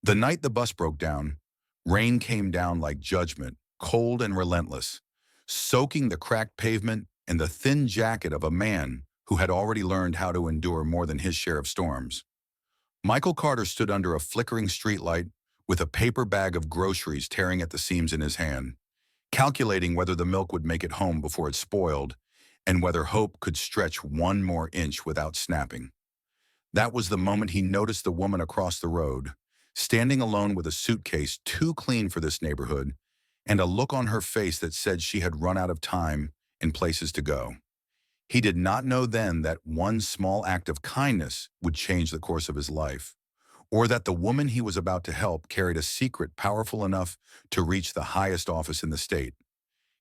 The night the bus broke down, rain came down like judgment, cold and relentless, soaking the cracked pavement and the thin jacket of a man who had already learned how to endure more than his share of storms. Michael Carter stood under a flickering streetlight with a paper bag of groceries tearing at the seams in his hand, calculating whether the milk would make it home before it spoiled and whether hope could stretch one more inch without snapping. That was the moment he noticed the woman across the road, standing alone with a suitcase too clean for this neighborhood and a look on her face that said she had run out of time and places to go. He did not know then that one small act of kindness would change the course of his life, or that the woman he was about to help carried a secret powerful enough to reach the highest office in the state.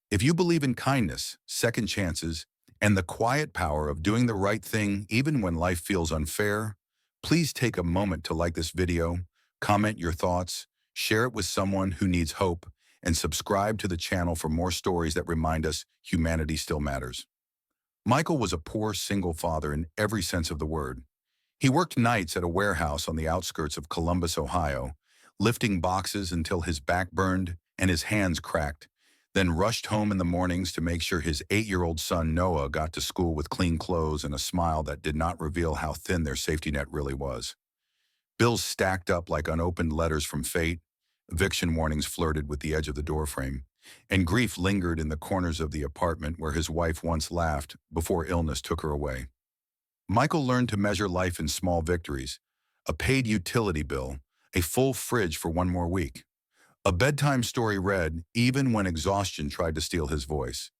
If you believe in kindness, second chances, and the quiet power of doing the right thing even when life feels unfair, please take a moment to like this video, comment your thoughts, share it with someone who needs hope, and subscribe to the channel for more stories that remind us humanity still matters. Michael was a poor single father in every sense of the word. He worked nights at a warehouse on the outskirts of Columbus, Ohio, lifting boxes until his back burned and his hands cracked, then rushed home in the mornings to make sure his 8-year-old son Noah got to school with clean clothes and a smile that did not reveal how thin their safety net really was. Bills stacked up like unopened letters from fate, eviction warnings flirted with the edge of the doorframe, and grief lingered in the corners of the apartment where his wife once laughed before illness took her away. Michael learned to measure life in small victories: a paid utility bill, a full fridge for one more week. A bedtime story read even when exhaustion tried to steal his voice.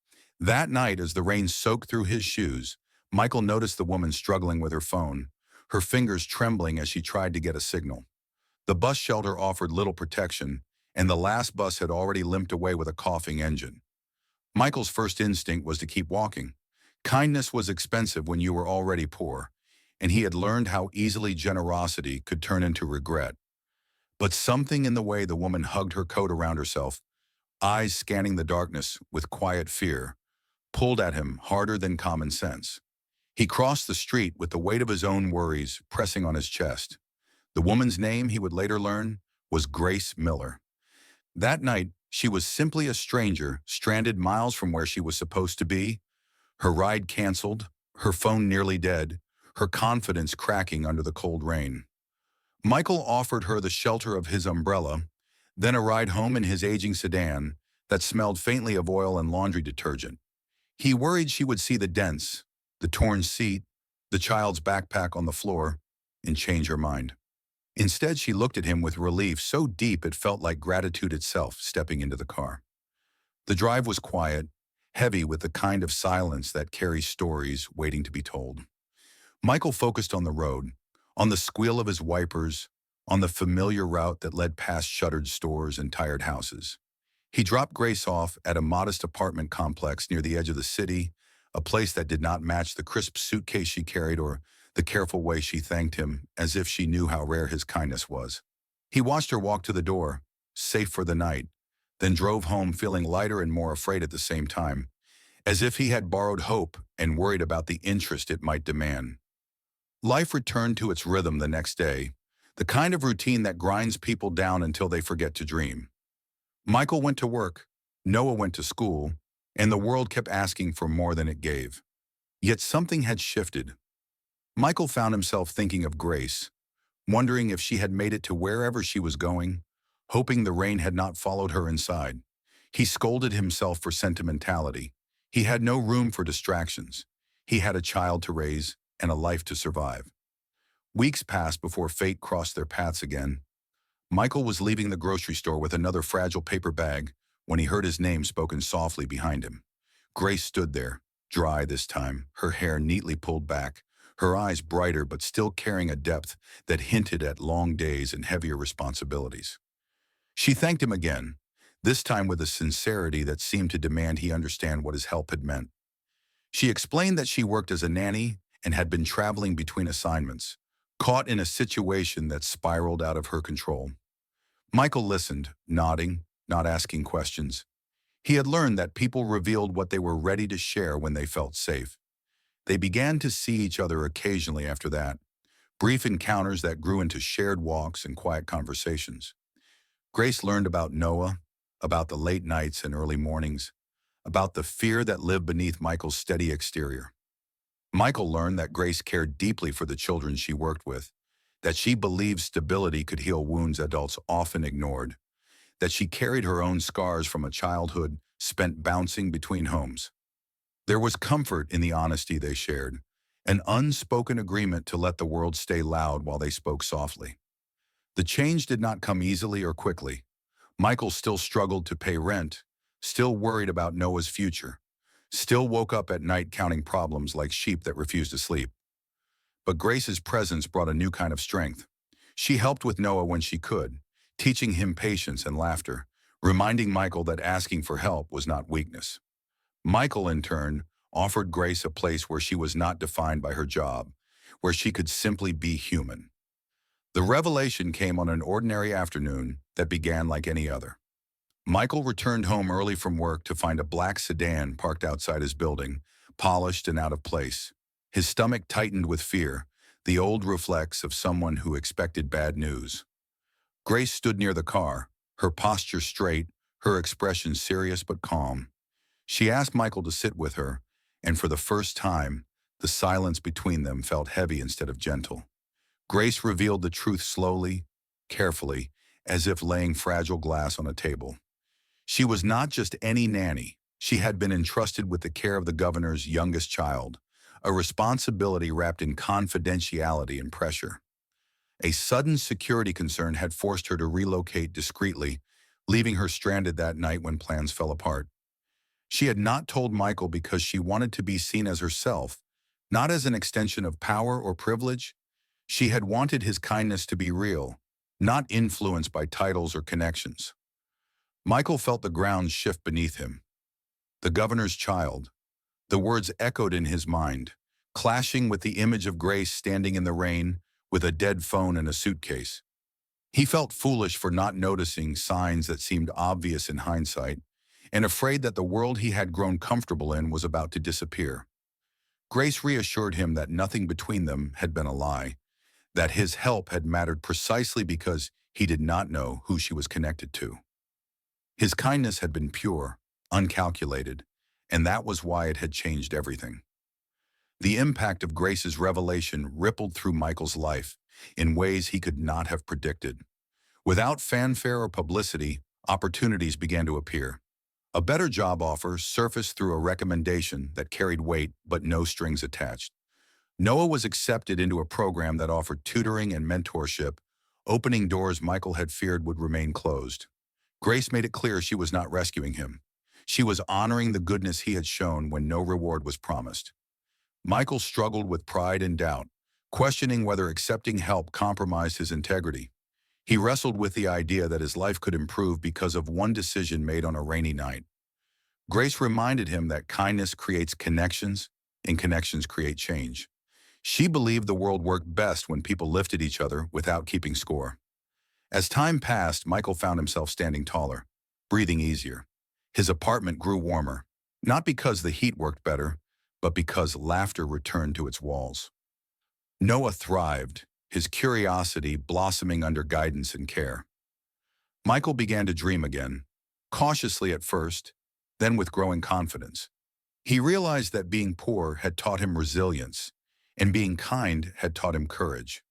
That night, as the rain soaked through his shoes, Michael noticed the woman struggling with her phone, her fingers trembling as she tried to get a signal. The bus shelter offered little protection, and the last bus had already limped away with a coughing engine. Michael's first instinct was to keep walking. Kindness was expensive when you were already poor, and he had learned how easily generosity could turn into regret. But something in the way the woman hugged her coat around herself, eyes scanning the darkness with quiet fear, pulled at him harder than common sense. He crossed the street with the weight of his own worries pressing on his chest. The woman's name, he would later learn, was Grace Miller. That night, she was simply a stranger stranded miles from where she was supposed to be, her ride canceled, her phone nearly dead, her confidence cracking under the cold rain. Michael offered her the shelter of his umbrella, then a ride home in his aging sedan that smelled faintly of oil and laundry detergent. He worried she would see the dents, the torn seat, the child's backpack on the floor, and change her mind. Instead, she looked at him with relief so deep it felt like gratitude itself stepping into the car. The drive was quiet, heavy with the kind of silence that carries stories waiting to be told. Michael focused on the road, on the squeal of his wipers, on the familiar route that led past shuttered stores and tired houses. He dropped Grace off at a modest apartment complex near the edge of the city, a place that did not match the crisp suitcase she carried or the careful way she thanked him, as if she knew how rare his kindness was. He watched her walk to the door, safe for the night, then drove home feeling lighter and more afraid at the same time, as if he had borrowed hope and worried about the interest it might demand. Life returned to its rhythm the next day, the kind of routine that grinds people down until they forget to dream. Michael went to work, Noah went to school, and the world kept asking for more than it gave. Yet something had shifted. Michael found himself thinking of Grace, wondering if she had made it to wherever she was going, hoping the rain had not followed her inside. He scolded himself for sentimentality. He had no room for distractions. He had a child to raise and a life to survive. Weeks passed before fate crossed their paths again. Michael was leaving the grocery store with another fragile paper bag when he heard his name spoken softly behind him. Grace stood there, dry this time, her hair neatly pulled back, her eyes brighter but still carrying a depth that hinted at long days and heavier responsibilities. She thanked him again, this time with a sincerity that seemed to demand he understand what his help had meant. She explained that she worked as a nanny and had been traveling between assignments, caught in a situation that spiraled out of her control. Michael listened, nodding, not asking questions. He had learned that people revealed what they were ready to share when they felt safe. They began to see each other occasionally after that, brief encounters that grew into shared walks and quiet conversations. Grace learned about Noah, about the late nights and early mornings, about the fear that lived beneath Michael's steady exterior. Michael learned that Grace cared deeply for the children she worked with, that she believed stability could heal wounds adults often ignored, that she carried her own scars from a childhood spent bouncing between homes. There was comfort in the honesty they shared, an unspoken agreement to let the world stay loud while they spoke softly. The change did not come easily or quickly. Michael still struggled to pay rent, still worried about Noah's future, still woke up at night counting problems like sheep that refused to sleep. But Grace's presence brought a new kind of strength. She helped with Noah when she could, teaching him patience and laughter, reminding Michael that asking for help was not weakness. Michael, in turn, offered Grace a place where she was not defined by her job, where she could simply be human. The revelation came on an ordinary afternoon that began like any other. Michael returned home early from work to find a black sedan parked outside his building, polished and out of place. His stomach tightened with fear, the old reflex of someone who expected bad news. Grace stood near the car, her posture straight, her expression serious but calm. She asked Michael to sit with her, and for the first time, the silence between them felt heavy instead of gentle. Grace revealed the truth slowly, carefully, as if laying fragile glass on a table. She was not just any nanny. She had been entrusted with the care of the governor's youngest child, a responsibility wrapped in confidentiality and pressure. A sudden security concern had forced her to relocate discreetly, leaving her stranded that night when plans fell apart. She had not told Michael because she wanted to be seen as herself, not as an extension of power or privilege. She had wanted his kindness to be real, not influenced by titles or connections. Michael felt the ground shift beneath him. The governor's child. The words echoed in his mind, clashing with the image of Grace standing in the rain with a dead phone and a suitcase. He felt foolish for not noticing signs that seemed obvious in hindsight, and afraid that the world he had grown comfortable in was about to disappear. Grace reassured him that nothing between them had been a lie, that his help had mattered precisely because he did not know who she was connected to. His kindness had been pure, uncalculated, and that was why it had changed everything. The impact of Grace's revelation rippled through Michael's life in ways he could not have predicted. Without fanfare or publicity, opportunities began to appear. A better job offer surfaced through a recommendation that carried weight but no strings attached. Noah was accepted into a program that offered tutoring and mentorship, opening doors Michael had feared would remain closed. Grace made it clear she was not rescuing him. She was honoring the goodness he had shown when no reward was promised. Michael struggled with pride and doubt, questioning whether accepting help compromised his integrity. He wrestled with the idea that his life could improve because of one decision made on a rainy night. Grace reminded him that kindness creates connections, and connections create change. She believed the world worked best when people lifted each other without keeping score. As time passed, Michael found himself standing taller, breathing easier. His apartment grew warmer, not because the heat worked better, but because laughter returned to its walls. Noah thrived, his curiosity blossoming under guidance and care. Michael began to dream again, cautiously at first, then with growing confidence. He realized that being poor had taught him resilience, and being kind had taught him courage.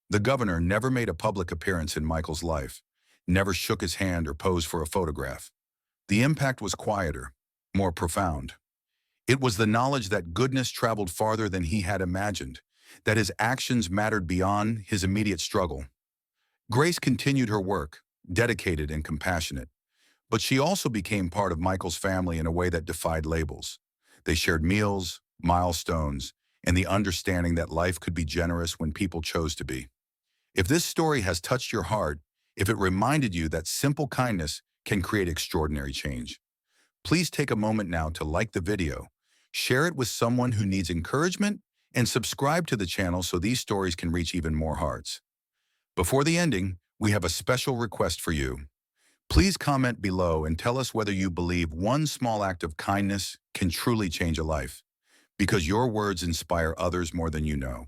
The governor never made a public appearance in Michael's life, never shook his hand or posed for a photograph. The impact was quieter, more profound. It was the knowledge that goodness traveled farther than he had imagined, that his actions mattered beyond his immediate struggle. Grace continued her work, dedicated and compassionate, but she also became part of Michael's family in a way that defied labels. They shared meals, milestones, and the understanding that life could be generous when people chose to be. If this story has touched your heart, if it reminded you that simple kindness can create extraordinary change, please take a moment now to like the video, share it with someone who needs encouragement, and subscribe to the channel so these stories can reach even more hearts. Before the ending, we have a special request for you. Please comment below and tell us whether you believe one small act of kindness can truly change a life, because your words inspire others more than you know.